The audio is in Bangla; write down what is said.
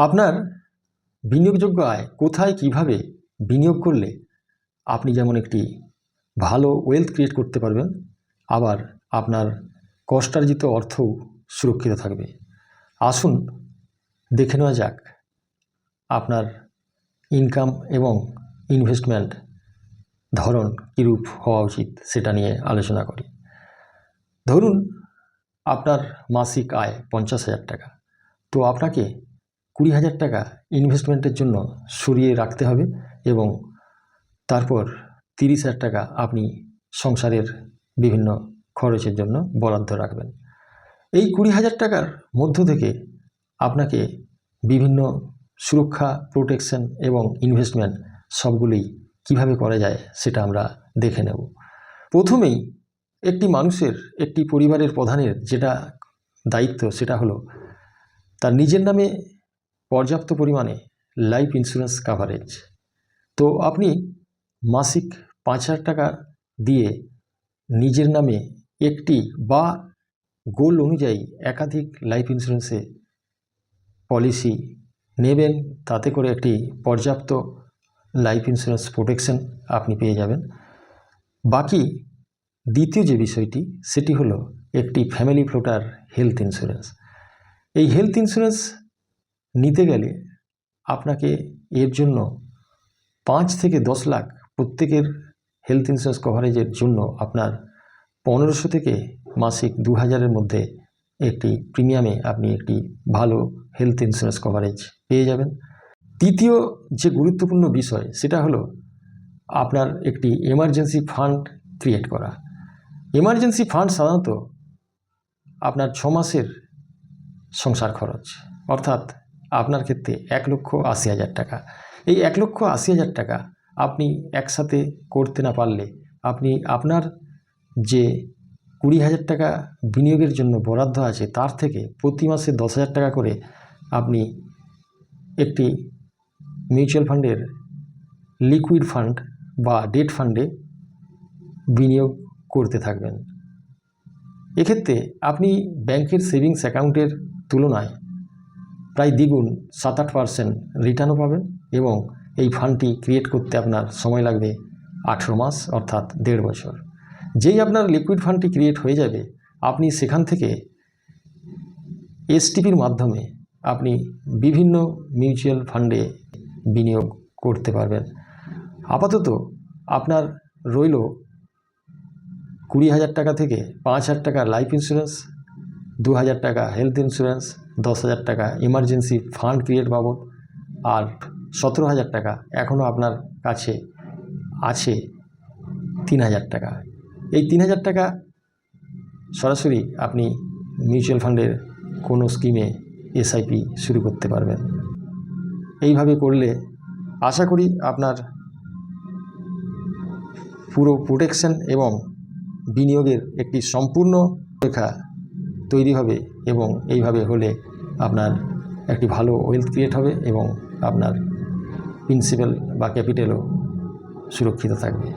আপনার বিনিয়োগযোগ্য আয় কোথায় কিভাবে বিনিয়োগ করলে আপনি যেমন একটি ভালো ওয়েলথ ক্রিয়েট করতে পারবেন, আবার আপনার কষ্টার্জিত অর্থও সুরক্ষিত থাকবে। আসুন দেখে নেওয়া যাক আপনার ইনকাম এবং ইনভেস্টমেন্ট ধরন কীরূপ হওয়া উচিত সেটা নিয়ে আলোচনা করি। ধরুন আপনার মাসিক আয় 50,000 টাকা, তো আপনাকে 20,000 টাকা ইনভেস্টমেন্টের জন্য সরিয়ে রাখতে হবে এবং তারপর 30,000 টাকা আপনি সংসারের বিভিন্ন খরচের জন্য বরাদ্দ রাখবেন। এই 20,000 টাকার মধ্য থেকে আপনাকে বিভিন্ন সুরক্ষা, প্রোটেকশন এবং ইনভেস্টমেন্ট সবগুলোই কিভাবে করা যায় সেটা আমরা দেখে নেব। প্রথমেই একটি মানুষের, একটি পরিবারের প্রধানের যেটা দায়িত্ব সেটা হলো তার নিজের নামে পর্যাপ্ত পরিমাণে লাইফ ইন্স্যুরেন্স কাভারেজ। তো আপনি মাসিক 5,000 টাকা দিয়ে নিজের নামে একটি বা গোল অনুযায়ী একাধিক লাইফ ইন্স্যুরেন্সে পলিসি নেবেন, তাতে করে একটি পর্যাপ্ত লাইফ ইন্স্যুরেন্স প্রোটেকশন আপনি পেয়ে যাবেন। বাকি দ্বিতীয় যে বিষয়টি সেটি হলো একটি ফ্যামিলি ফ্লোটার হেলথ ইন্স্যুরেন্স। এই হেলথ ইন্স্যুরেন্স নিতে গেলে আপনাকে এর জন্য 5 থেকে 10 লাখ প্রত্যেকের হেলথ ইন্স্যুরেন্স কভারেজের জন্য আপনার 1500 থেকে মাসিক 2000-এর মধ্যে একটি প্রিমিয়ামে আপনি একটি ভালো হেলথ ইন্স্যুরেন্স কভারেজ পেয়ে যাবেন। তৃতীয় যে গুরুত্বপূর্ণ বিষয় সেটা হলো আপনার একটি এমার্জেন্সি ফান্ড ক্রিয়েট করা। এমার্জেন্সি ফান্ড সাধারণত আপনার 6 মাসের সংসার খরচ, অর্থাৎ আপনার ক্ষেত্রে 1,80,000 টাকা। এই 1,80,000 টাকা আপনি একসাথে করতে না পারলে আপনি আপনার যে 20,000 টাকা বিনিয়োগের জন্য বরাদ্দ আছে তার থেকে প্রতি মাসে 10,000 টাকা করে আপনি একটি মিউচুয়াল ফান্ডের লিকুইড ফান্ড বা ডেট ফান্ডে বিনিয়োগ করতে থাকবেন। এক্ষেত্রে আপনি ব্যাংকের সেভিংস অ্যাকাউন্টের তুলনায় প্রায় দ্বিগুণ 7-8% রিটার্নও পাবেন এবং এই ফান্ডটি ক্রিয়েট করতে আপনার সময় লাগবে 18 মাস, অর্থাৎ 1.5 বছর। যেই আপনার লিকুইড ফান্ডটি ক্রিয়েট হয়ে যাবে আপনি সেখান থেকে এসটিপির মাধ্যমে আপনি বিভিন্ন মিউচুয়াল ফান্ডে বিনিয়োগ করতে পারবেন। আপাতত আপনার রইল 20,000 টাকা থেকে 5,000 টাকা লাইফ ইন্স্যুরেন্স, 2,000 টাকা হেলথ ইন্স্যুরেন্স, 10,000 টাকা ইমার্জেন্সি ফান্ড ক্রিয়েট বাবদ, আর 17,000 টাকা এখনও আপনার কাছে আছে 3,000 টাকা। এই 3,000 টাকা সরাসরি আপনি মিউচুয়াল ফান্ডের কোনো স্কিমে এসআইপি শুরু করতে পারবেন। এইভাবে করলে আশা করি আপনার পুরো প্রোটেকশন এবং বিনিয়োগের একটি সম্পূর্ণ রেখা তৈরি হবে এবং এইভাবে হলে আপনার একটি ভালো ওয়েলথ ক্রিয়েট হবে এবং আপনার প্রিন্সিপাল বা ক্যাপিটালও সুরক্ষিত থাকবে।